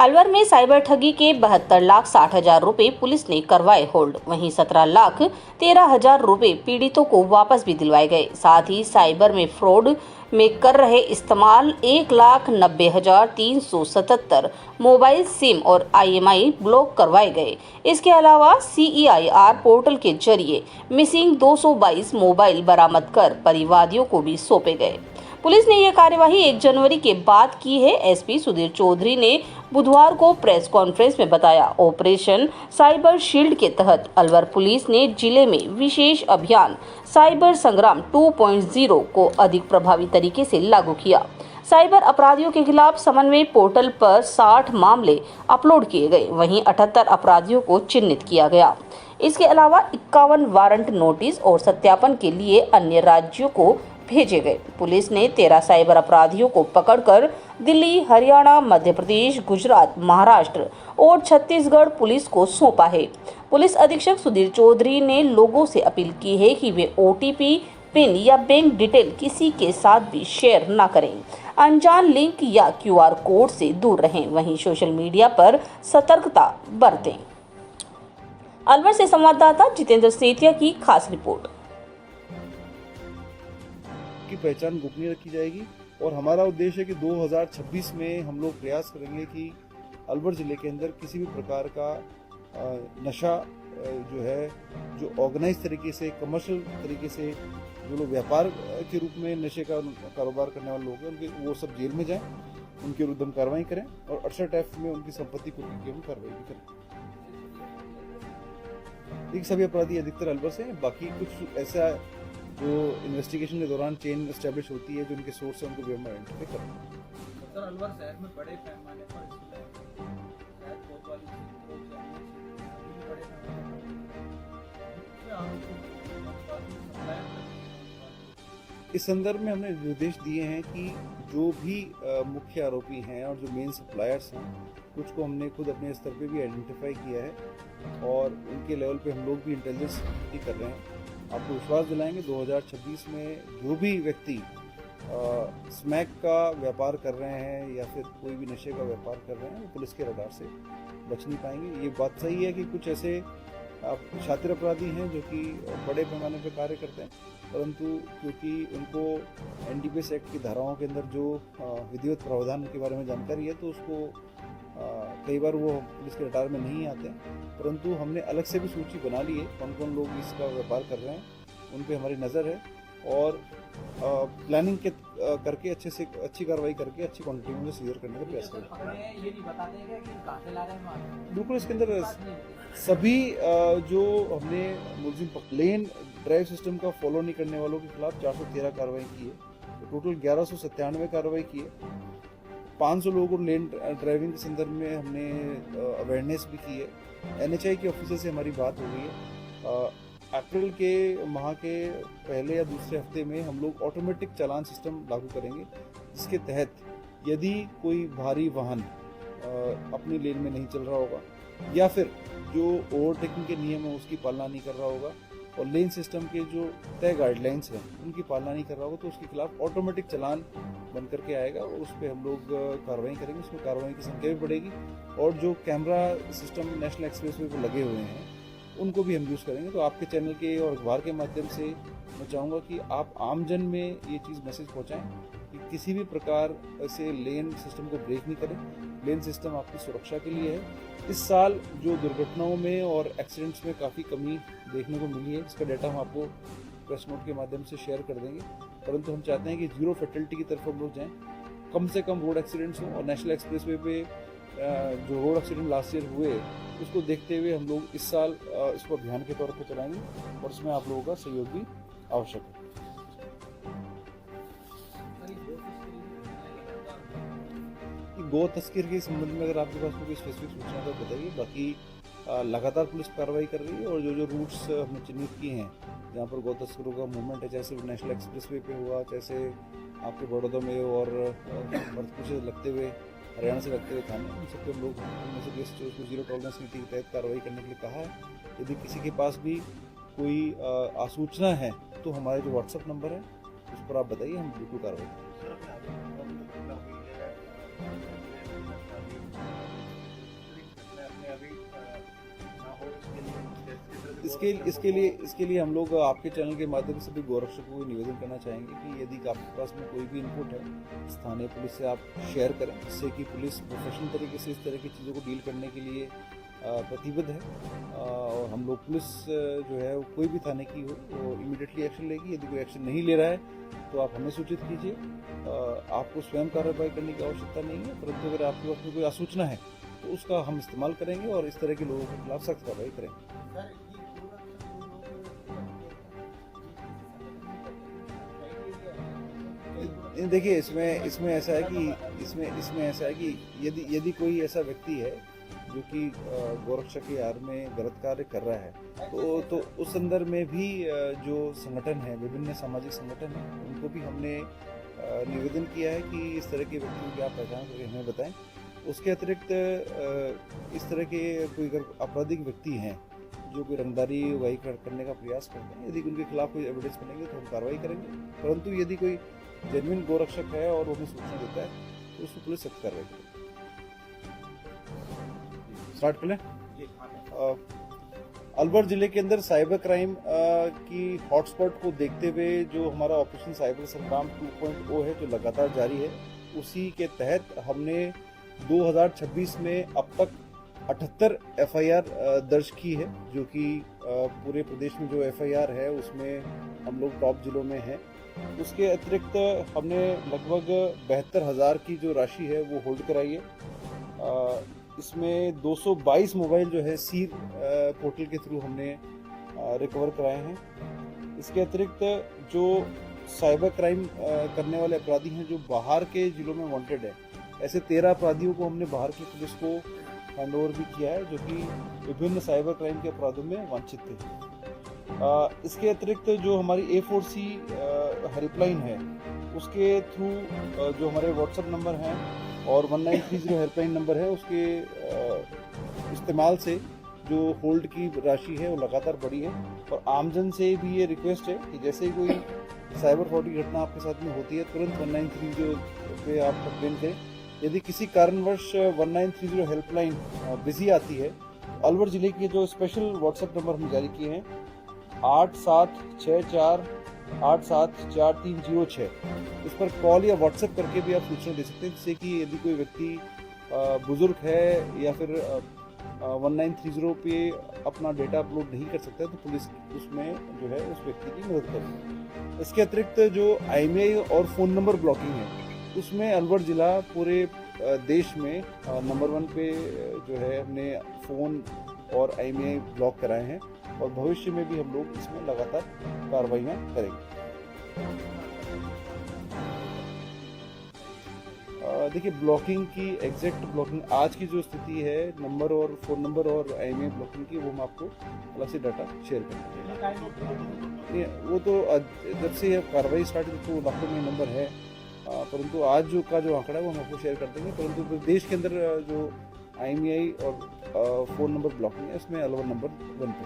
अलवर में साइबर ठगी के 72,60,000 रुपए पुलिस ने करवाए होल्ड। वहीं 17,13,000 रुपए पीड़ितों को वापस भी दिलवाए गए। साथ ही साइबर में फ्रॉड में कर रहे इस्तेमाल 1,90,377 मोबाइल सिम और IMI ब्लॉक करवाए गए। इसके अलावा CEIR पोर्टल के जरिए मिसिंग 222 मोबाइल बरामद कर परिवादियों को भी सौंपे गए। पुलिस ने यह कार्यवाही 1 जनवरी के बाद की है। SP सुधीर चौधरी ने बुधवार को प्रेस कॉन्फ्रेंस में बताया, ऑपरेशन साइबर शील्ड के तहत अलवर पुलिस ने जिले में विशेष अभियान साइबर संग्राम 2.0 को अधिक प्रभावी तरीके से लागू किया। साइबर अपराधियों के खिलाफ समन्वय पोर्टल पर 60 मामले अपलोड किए गए। वहीं 78 अपराधियों को चिन्हित किया गया। इसके अलावा 51 वारंट नोटिस और सत्यापन के लिए अन्य राज्यों को भेजे गए। पुलिस ने 13 साइबर अपराधियों को पकड़कर दिल्ली, हरियाणा, मध्य प्रदेश, गुजरात, महाराष्ट्र और छत्तीसगढ़ पुलिस को सौंपा है। पुलिस अधीक्षक सुधीर चौधरी ने लोगों से अपील की है कि वे OTP, पिन या बैंक डिटेल किसी के साथ भी शेयर न करें। अनजान लिंक या QR कोड से दूर रहें। वहीं सोशल मीडिया पर सतर्कता बरतें। अलवर से संवाददाता जितेंद्र सेतिया की खास रिपोर्ट। की पहचान गोपनीय रखी जाएगी और हमारा उद्देश्य है कि 2026 में हम लोग प्रयास करेंगे कि अलवर जिले के अंदर किसी भी प्रकार का नशा जो है, जो ऑर्गेनाइज तरीके से, कमर्शियल तरीके से जो लोग व्यापार के रूप में नशे का कारोबार करने वाले लोग हैं, उनके वो सब जेल में जाएं, उनके विरुद्ध हम कार्रवाई करें और 68 F में उनकी संपत्ति को लेकर हम कार्रवाई भी करें। एक सभी अपराधी अधिकतर अलवर से हैं, बाकी कुछ ऐसा जो इन्वेस्टिगेशन के दौरान चेन एस्टैब्लिश होती है, जो उनके सोर्स है, उनको भी हम आइडेंटिफाई करते हैं। सर, अलवर शहर में बड़े पैमाने पर बहुत वाली इस संदर्भ में हमने निर्देश दिए हैं कि जो भी मुख्य आरोपी हैं और जो मेन सप्लायर्स हैं, कुछ को हमने खुद अपने स्तर पे भी आइडेंटिफाई किया है और उनके लेवल पे हम लोग भी इंटेलिजेंस कर रहे हैं। आपको विश्वास दिलाएंगे 2026 में जो भी व्यक्ति स्मैक का व्यापार कर रहे हैं या फिर कोई भी नशे का व्यापार कर रहे हैं, वो पुलिस के रडार से बच नहीं पाएंगे। ये बात सही है कि कुछ ऐसे शातिर अपराधी हैं जो कि बड़े पैमाने पर कार्य करते हैं, परंतु क्योंकि उनको NDPS एक्ट की धाराओं के अंदर जो विधिवत प्रावधान के बारे में जानकारी है, तो उसको कई बार वो पुलिस के रडार में नहीं आते हैं। परंतु हमने अलग से भी सूची बना ली है कौन कौन लोग इसका व्यापार कर रहे हैं, उन पे हमारी नज़र है और प्लानिंग के करके अच्छी कार्रवाई करके अच्छी क्वांटिटी में सीजर करने का प्रयास करें। ये नहीं बताते हैं कि कहां से ला रहे हैं। बिल्कुल, इसके अंदर सभी जो हमने मुलजिम लेन ड्राइव सिस्टम का फॉलो नहीं करने वालों के खिलाफ 413 कार्रवाई की है, तो टोटल 1197 कार्रवाई की है। 500 लोगों को लेन ड्राइविंग के संदर्भ में हमने अवेयरनेस भी की है। NHI के ऑफिसर से हमारी बात हो गई है। अप्रैल के माह के पहले या दूसरे हफ्ते में हम लोग ऑटोमेटिक चालान सिस्टम लागू करेंगे, जिसके तहत यदि कोई भारी वाहन अपनी लेन में नहीं चल रहा होगा या फिर जो ओवरटेकिंग के नियम है उसकी पालना नहीं कर रहा होगा और लेन सिस्टम के जो तय गाइडलाइंस हैं उनकी पालना नहीं कर रहा होगा, तो उसके खिलाफ ऑटोमेटिक चालान बन करके आएगा और उस पर हम लोग कार्रवाई करेंगे। उसमें कार्रवाई की संख्या भी बढ़ेगी और जो कैमरा सिस्टम नेशनल एक्सप्रेसवे पर लगे हुए हैं उनको भी हम यूज़ करेंगे। तो आपके चैनल के और अखबार के माध्यम से मैं चाहूँगा कि आप आमजन में ये चीज़ मैसेज पहुँचाएं कि किसी भी प्रकार से लेन सिस्टम को ब्रेक नहीं करें। लेन सिस्टम आपकी सुरक्षा के लिए है। इस साल जो दुर्घटनाओं में और एक्सीडेंट्स में काफ़ी कमी देखने को मिली है, इसका डाटा हम आपको प्रेस नोट के माध्यम से शेयर कर देंगे, परंतु हम चाहते हैं कि 0 फैटलिटी की तरफ हम लोग जाएँ, कम से कम रोड एक्सीडेंट्स हों और नेशनल एक्सप्रेसवे पे जो रोड एक्सीडेंट लास्ट ईयर हुए उसको देखते हुए हम लोग इस साल इसको अभियान के तौर पर चलाएंगे और इसमें आप लोगों का सहयोग भी आवश्यक है। गो तस्करी के संबंध में अगर आपके पास कोई स्पेसिफिक सूचना तो बताइए। बाकी लगातार पुलिस कार्रवाई कर रही है और जो रूट्स हमने चिन्हित किए हैं जहाँ पर गौ तस्करों का मूवमेंट है, जैसे नेशनल एक्सप्रेसवे पे हुआ, जैसे आपके बड़ौदा में और भरतपुर से लगते हुए हरियाणा से लगते हुए थाने, उन सबके हम लोग उनमें से उसको 0 टॉलरेंस नीति के तहत कार्रवाई करने के लिए कहा है। यदि किसी के पास भी कोई आसूचना है तो हमारे जो WhatsApp नंबर है उस पर आप बताइए, हम बिल्कुल कार्रवाई करेंगे। इसके लिए हम लोग आपके चैनल के माध्यम से भी गौरक्षकों को निवेदन करना चाहेंगे कि यदि आपके पास में कोई भी इनपुट है स्थानीय पुलिस से आप शेयर करें, जिससे कि पुलिस प्रोफेशनल तरीके से इस तरह की चीज़ों को डील करने के लिए प्रतिबद्ध है। और हम लोग पुलिस जो है कोई भी थाने की हो वो इमीडिएटली एक्शन लेगी। यदि कोई एक्शन नहीं ले रहा है तो आप हमें सूचित कीजिए। आपको स्वयं कार्रवाई करने की आवश्यकता नहीं है, परंतु अगर आपके पास में कोई आसूचना है तो उसका हम इस्तेमाल करेंगे और इस तरह के लोगों के खिलाफ सख्त कार्रवाई करेंगे। देखिए इसमें ऐसा है कि यदि कोई ऐसा व्यक्ति है जो कि गौरक्षा की आड़ में गलत कार्य कर रहा है तो उस संदर्भ में भी जो संगठन है, विभिन्न सामाजिक संगठन है, उनको भी हमने निवेदन किया है कि इस तरह के व्यक्तियों की आप पहचान करके हमें बताएं। उसके अतिरिक्त इस तरह के कोई अगर आपराधिक व्यक्ति हैं जो कोई रंगदारी वही करने का प्रयास करते हैं, यदि उनके खिलाफ कोई एविडेंस मिलेंगे तो हम कार्रवाई करेंगे। परंतु यदि कोई जेन्युइन गौरक्षक है और वो हमें सूचना देता है तो उसको पुलिस सख्त कार्रवाई करेगी। स्टार्ट कर लें। अलवर जिले के अंदर साइबर क्राइम की हॉटस्पॉट को देखते हुए जो हमारा ऑपरेशन साइबर संग्राम 2.0 है जो लगातार जारी है, उसी के तहत हमने 2026 में अब तक 78 FIR दर्ज की है, जो कि पूरे प्रदेश में जो FIR है उसमें हम लोग टॉप जिलों में हैं। उसके अतिरिक्त हमने लगभग 72,000 की जो राशि है वो होल्ड कराई है। इसमें 222 मोबाइल जो है सीर पोर्टल के थ्रू हमने रिकवर कराए हैं। इसके अतिरिक्त जो साइबर क्राइम करने वाले अपराधी हैं जो बाहर के जिलों में वांटेड है, ऐसे 13 अपराधियों को हमने बाहर की पुलिस को हैंड ओवर भी किया है, जो कि विभिन्न साइबर क्राइम के अपराधों में वांछित थे। इसके अतिरिक्त जो हमारी A4C हेल्पलाइन है उसके थ्रू जो हमारे व्हाट्सएप नंबर हैं और 1930 हेल्पलाइन नंबर है, उसके इस्तेमाल से जो होल्ड की राशि है वो लगातार बढ़ी है। और आमजन से भी ये रिक्वेस्ट है कि जैसे ही कोई साइबर फ्रॉड की घटना आपके साथ में होती है तुरंत 1930 पे आप कंप्लेन करें। यदि किसी कारणवश 1930 हेल्पलाइन बिजी आती है, अलवर जिले के जो स्पेशल व्हाट्सएप नंबर हमने जारी किए हैं 8764874306, इस पर कॉल या व्हाट्सएप करके भी आप सूचना दे सकते हैं, जिससे कि यदि कोई व्यक्ति बुजुर्ग है या फिर 1930 पे अपना डेटा अपलोड नहीं कर सकता है तो पुलिस उसमें जो है उस व्यक्ति की मदद करेगी। इसके अतिरिक्त जो IMEI और फ़ोन नंबर ब्लॉकिंग है उसमें अलवर जिला पूरे देश में नंबर 1 पे जो है हमने फ़ोन और IMEI ब्लॉक कराए हैं और भविष्य में भी हम लोग इसमें लगातार कार्रवाइयाँ करेंगे। देखिए ब्लॉकिंग की एग्जैक्ट ब्लॉकिंग आज की जो स्थिति है नंबर और फ़ोन नंबर और IMEI ब्लॉकिंग की, वो हम आपको अलग से डाटा शेयर करेंगे। वो तो जब से कार्रवाई स्टार्ट हुई तो लाखों में नंबर है, परंतु आज जो आंकड़ा है वो हम आपको शेयर कर देंगे। परंतु देश के अंदर जो IMEI और फ़ोन नंबर ब्लॉकिंग है उसमें अलवर नंबर 1 पे।